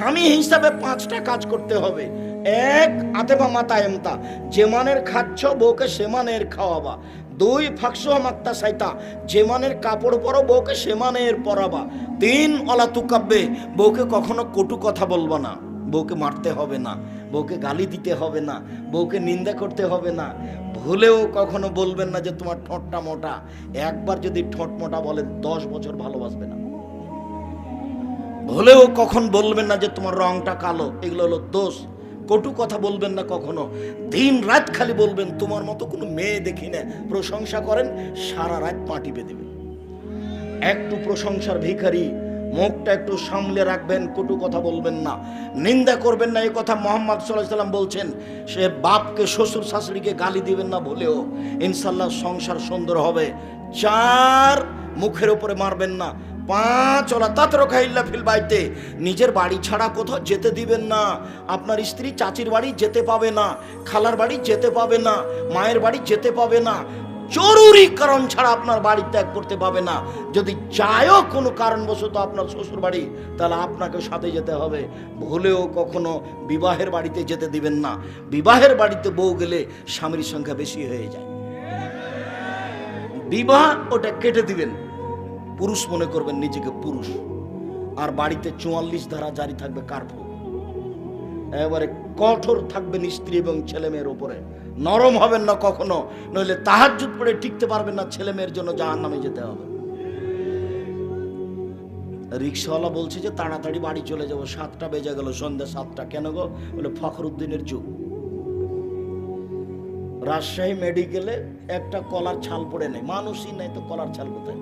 স্বামী হিসাবে 5টা কাজ করতে হবে। এক, আতেবা মাতায়েমতা, যে মানের খাচ্ছ বউকে সে মানের খাওয়াবা। 2, ফাকসুহা মাক্তা সাইতা, যে মানের কাপড় পরো বউকে সে মানের পরাবা। 3, অলা তুকাব্বে, বউকে কখনো কটু কথা বলবা না, বউকে মারতে হবে না, বউকে গালি দিতে হবে না, বউকে নিন্দা করতে হবে না। ভুলেও কখনো বলবেন না যে তোমার ঠোঁটটা মোটা। একবার যদি ঠোঁট মোটা বলেন 10 বছর ভালোবাসবে না। ভুলেও কখন বলবেন না যে তোমার রংটা কালো, এগুলো হলো দোষ। কটু কথা বলবেন না কখনো। দিন রাত খালি বলবেন তোমার মতো কোনো মেয়ে দেখি না, প্রশংসা করেন, সারা রাত পাটি বেঁধে। একটু প্রশংসার ভিখারি, মুখটা একটু সামলে রাখবেন, কটু কথা বলবেন না, নিন্দা করবেন না। এই কথা মুহাম্মদ সাল্লাল্লাহু আলাইহি ওয়াসাল্লাম বলছেন। সে বাপকে, শ্বশুর শাশুড়িকে গালি দিবেন না বলেও ইনশাআল্লাহ সংসার সুন্দর হবে। 4, মুখের উপরে মারবেন না। 5, ওলা তাতরুকা ইল্লা ফিল বাইতে, নিজের বাড়ি ছাড়া কোথাও যেতে দিবেন না। আপনার স্ত্রী চাচির বাড়ি যেতে পাবে না, খালার বাড়ি যেতে পাবে না, মায়ের বাড়ি যেতে পাবে না, জরুরি কারণ ছাড়া আপনার বাড়ি ত্যাগ করতে পাবে না। যদি চায়ও কোনো কারণবশত আপনার শ্বশুর বাড়ি, তাহলে আপনাকে সাথে যেতে হবে। ভুলেও কখনো বিবাহের বাড়িতে যেতে দিবেন না। বিবাহের বাড়িতে বউ গেলে স্বামীর সংখ্যা বেশি হয়ে যায়। বিবাহ ওটা কেটে দিবেন, পুরুষ মনে করবেন নিজেকে পুরুষ। আর বাড়িতে 44 ধারা জারি থাকবে, কারফিউ। এবারে কঠোর থাকবেন স্ত্রী এবং ছেলে মেয়ের উপরে, নরম হবেন না কখনো, নইলে তাহাজ্জুদ পড়ে টিকতে পারবেন না, ছেলে মেয়ের জন্য জাহান্নামে যেতে হবে। রিক্সাওয়ালা বলছে যে তাড়াতাড়ি বাড়ি চলে যাবো, 7টা বেজে গেল, সন্ধ্যা 7টা। কেন গো? বলে ফখরুদ্দিনের যুগ। রাজশাহী মেডিকেলে একটা কলার ছাল পড়ে নেই, মানুষই নাই তো কলার ছাল কোথায়?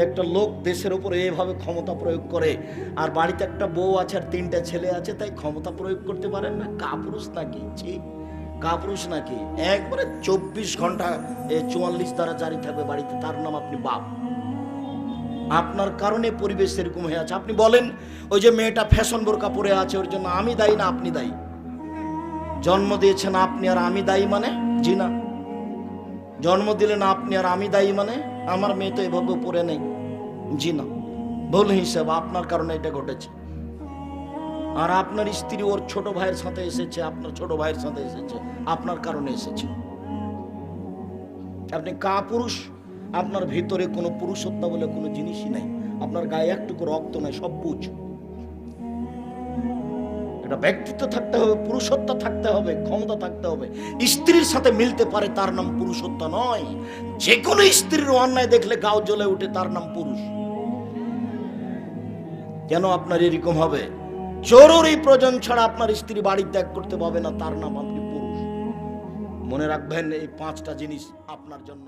একটা লোক দেশের উপরে এভাবে ক্ষমতা প্রয়োগ করে, আর বাড়িতে একটা বউ আছে আর 3টা ছেলে আছে, তাই ক্ষমতা প্রয়োগ করতে পারেন না? কাপুরুষ নাকি? কাপুরুষ নাকি? একবারে 24 ঘন্টা 44 ধারা জারি থাকবে বাড়িতে, তার নাম আপনি বাপ। আপনার কারণে পরিবেশ এরকম হয়ে আছে। আপনি বলেন ওই যে মেয়েটা ফ্যাশন বোরকা পরে আছে, ওর জন্য আমি দায়ী না আপনি দায়ী? জন্ম দিয়েছেন আপনি আর আমি দায়ী মানে? জি না। জন্ম দিলেন আপনি আর আমি দায়ী মানে? আমার মেয়ে তো এভাবে পড়ে নেই। জি না। ভুল হিসাব, আপনার কারণে এটা ঘটেছে। আর আপনার স্ত্রী ওর ছোট ভাইয়ের সাথে এসেছে, আপনার ছোট ভাইয়ের সাথে এসেছে, আপনার কারণে এসেছে। আপনি কাপুরুষ, আপনার ভিতরে কোনো পুরুষত্ব বলে কোনো জিনিসই নাই, আপনার গায়ে একটুকু রক্ত নাই, সব বুঝ। এটা ব্যক্তিত্ব থাকতে হবে, পুরুষত্ব থাকতে হবে, ক্ষমতা থাকতে হবে। স্ত্রীর সাথে মিলতে পারে, তার নাম পুরুষত্ব নয়। যে কোনো স্ত্রীর অন্যায় দেখলে গাও জ্বলে উঠে, তার নাম পুরুষ। কেন আপনার এরকম হবে? জরুরি প্রয়োজন ছাড়া আপনার স্ত্রী বাড়ি ত্যাগ করতে পারবে না, তার নাম আপনি পুরুষ। মনে রাখবেন এই 5টা জিনিস আপনার জন্য।